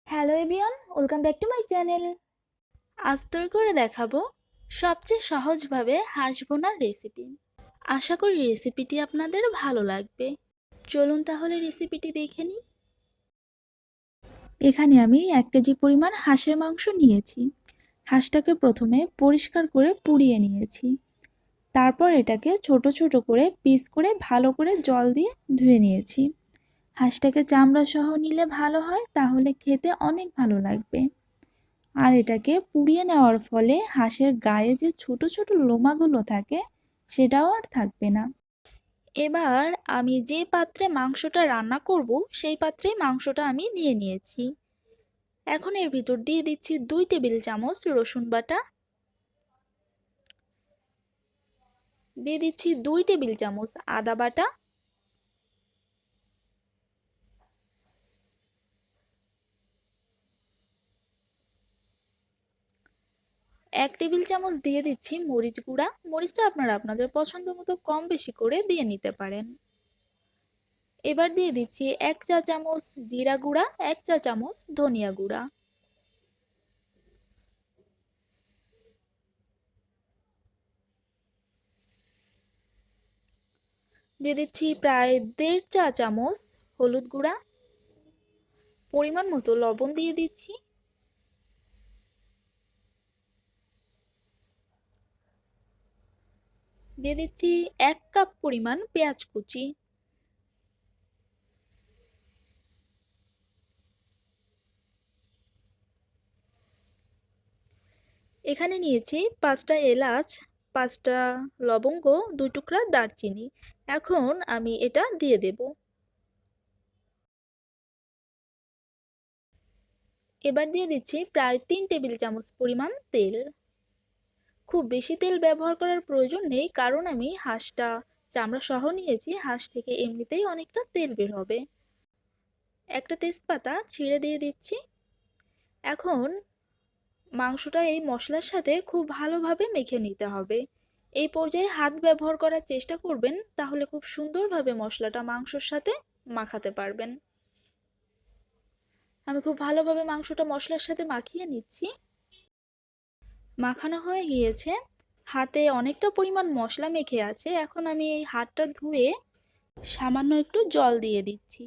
Hello everyone, welcome back to my channel. আজ তৈরি করে দেখাবো সবচেয়ে সহজভাবে হাঁস ভুনার রেসিপি। আশা করি রেসিপিটি আপনাদের ভালো লাগবে। চলুন তাহলে রেসিপিটি দেখে নিই। এখানে আমি 1 কেজি পরিমাণ হাঁসের মাংস নিয়েছি। হাঁসটাকে প্রথমে পরিষ্কার করে পুড়িয়ে নিয়েছি। তারপর এটাকে ছোট ছোট করে পিস করে ভালো করে জল দিয়ে ধুয়ে নিয়েছি। হাঁসটাকে চামড়া সহ নিলে ভালো হয়, তাহলে খেতে অনেক ভালো লাগবে। আর এটাকে পুড়িয়ে নেওয়ার ফলে হাঁসের গায়ে যে ছোট ছোট লোমাগুলো থাকে সেটাও আর থাকবে না। এবার আমি যে পাত্রে মাংসটা রান্না করব সেই পাত্রেই মাংসটা আমি নিয়ে নিয়েছি। এখন এর ভিতর দিয়ে দিচ্ছি 2 টেবিল চামচ রসুন বাটা, দিয়ে দিচ্ছি 2 টেবিল চামচ আদা বাটা, 1 টেবিল চামচ দিয়ে দিচ্ছি মরিচ গুঁড়া। মরিচটা আপনারা আপনাদের পছন্দ মতো কম বেশি করে দিয়ে নিতে পারেন। এবার দিয়ে দিচ্ছি 1 চা চামচ জিরা গুঁড়া, 1 চা চামচ ধনিয়া গুঁড়া, দিয়ে দিচ্ছি প্রায় 1.5 চা চামচ হলুদ গুঁড়া, পরিমাণ মতো লবণ দিয়ে দিচ্ছি, দিয়ে দিচ্ছি 1 কাপ পরিমাণ পেঁয়াজ কুচি, এখানে নিয়েছি 5টা এলাচ, 5টা লবঙ্গ, 2 টুকরা দারচিনি। এখন আমি এটা দিয়ে দেব। এবার দিয়ে দিচ্ছি প্রায় 3 টেবিল চামচ পরিমাণ তেল। খুব বেশি তেল ব্যবহার করার প্রয়োজন নেই, কারণ আমি হাঁসটা চামড়া সহ নিয়েছি। হাঁস থেকে এমনিতেই অনেকটা তেল বের হবে। একটা তেজপাতা ছিঁড়ে দিয়ে দিচ্ছি। এখন মাংসটা এই মশলার সাথে খুব ভালোভাবে মেখে নিতে হবে। এই পর্যায়ে হাত ব্যবহার করার চেষ্টা করবেন, তাহলে খুব সুন্দরভাবে মশলাটা মাংসর সাথে মাখাতে পারবেন। আমি খুব ভালোভাবে মাংসটা মশলার সাথে মাখিয়ে নিচ্ছি। মাখানো হয়ে গিয়েছে। হাতে অনেকটা পরিমাণ মশলা মেখে আছে। এখন আমি এই হাতটা ধুয়ে সামান্য একটু জল দিয়ে দিচ্ছি।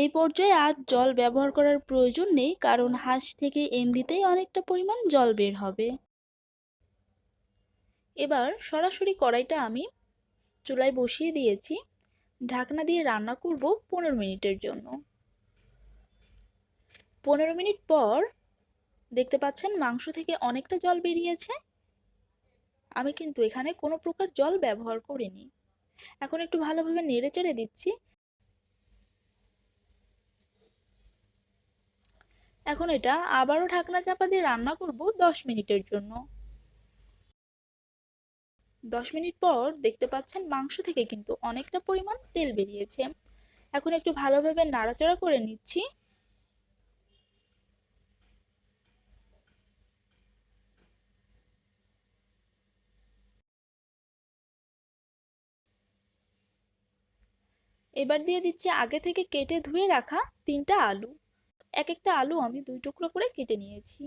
এই পর্যায়ে আর জল ব্যবহার করার প্রয়োজন নেই, কারণ হাঁস থেকে এমনিতেই অনেকটা পরিমাণ জল বের হবে। এবার সরাসরি কড়াইটা আমি চুলায় বসিয়ে দিয়েছি। ঢাকনা দিয়ে রান্না করব 15 মিনিটের জন্য। 15 মিনিট পর দেখতে পাচ্ছেন মাংস থেকে অনেকটা জল বেরিয়েছে। আমি কিন্তু এখানে কোনো প্রকার জল ব্যবহার করিনি। এখন একটু ভালোভাবে নেড়েচেড়ে দিচ্ছি। এখন এটা আবারও ঢাকনা চাপা দিয়ে রান্না করব 10 মিনিটের জন্য। 10 মিনিট পর দেখতে পাচ্ছেন মাংস থেকে কিন্তু অনেকটা পরিমাণ তেল বেরিয়েছে। এখন একটু ভালোভাবে নাড়াচাড়া করে নিচ্ছি। এবার দিয়ে দিচ্ছি আগে থেকে কেটে ধুয়ে রাখা 3টা আলু। এক একটা আলু আমি 2 টুকরো করে কেটে নিয়েছি।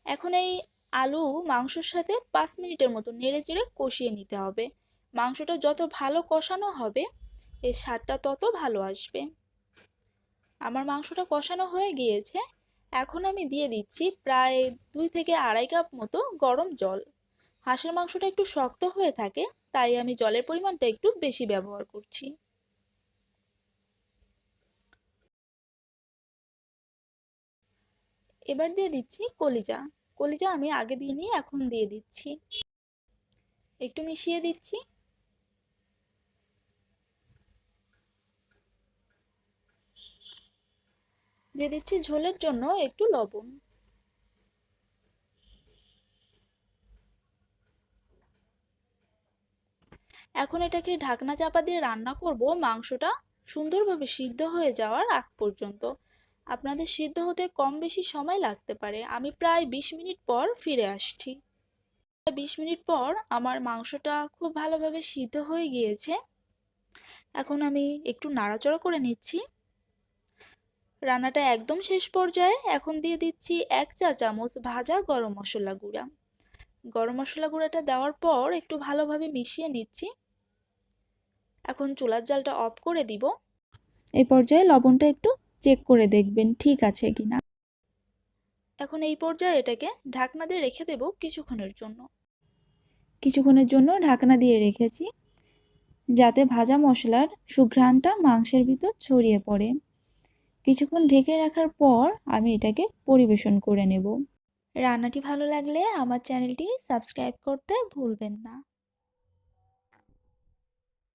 এখন এই আলু মাংসর সাথে 5 মিনিটের মতো নেড়েচেড়ে কষিয়ে নিতে হবে। মাংসটা যত ভালো কষানো হবে এর স্বাদটা তত ভালো আসবে। আমার মাংসটা কষানো হয়ে গিয়েছে। এখন আমি দিয়ে দিচ্ছি প্রায় 2 থেকে আড়াই কাপ মতো গরম জল। হাঁসের মাংসটা একটু শক্ত হয়ে থাকে, তাই আমি জলের পরিমাণটা একটু বেশি ব্যবহার করছি। এবার দিয়ে দিচ্ছি কলিজা। কলিজা আমি আগে দিইনি, এখন দিয়ে দিচ্ছি। একটু মিশিয়ে দিচ্ছি। দিয়ে দিচ্ছি ঝোলের জন্য একটু লবণ। এখন এটাকে ঢাকনা চাপা দিয়ে রান্না করব মাংসটা সুন্দরভাবে সিদ্ধ হয়ে যাওয়ার আগ পর্যন্ত। আপনাদের সিদ্ধ হতে কম বেশি সময় লাগতে পারে। আমি প্রায় 20 মিনিট পর ফিরে আসছি। 20 মিনিট পর আমার মাংসটা খুব ভালোভাবে সিদ্ধ হয়ে গিয়েছে। এখন আমি একটু নাড়াচাড়া করে নিচ্ছি। রান্নাটা একদম শেষ পর্যায়ে এখন দিয়ে দিচ্ছি 1 চা চামচ ভাজা গরম মশলা গুঁড়া। গরম মশলা গুঁড়াটা দেওয়ার পর একটু ভালোভাবে মিশিয়ে নিচ্ছি। এখন চুলার জালটা অফ করে দিব। এই পর্যায়ে লবণটা একটু চেক করে দেখবেন ঠিক আছে কিনা। এখন এই পর্যায়ে এটাকে ঢাকনা দিয়ে রেখে দেব কিছুক্ষণের জন্য। কিছুক্ষণের জন্য ঢাকনা দিয়ে রেখেছি যাতে ভাজা মশলার সুঘ্রাণটা মাংসের ভিতর ছড়িয়ে পড়ে। কিছুক্ষণ ঢেকে রাখার পর আমি এটাকে পরিবেশন করে নেব। রান্নাটি ভালো লাগলে আমার চ্যানেলটি সাবস্ক্রাইব করতে ভুলবেন না।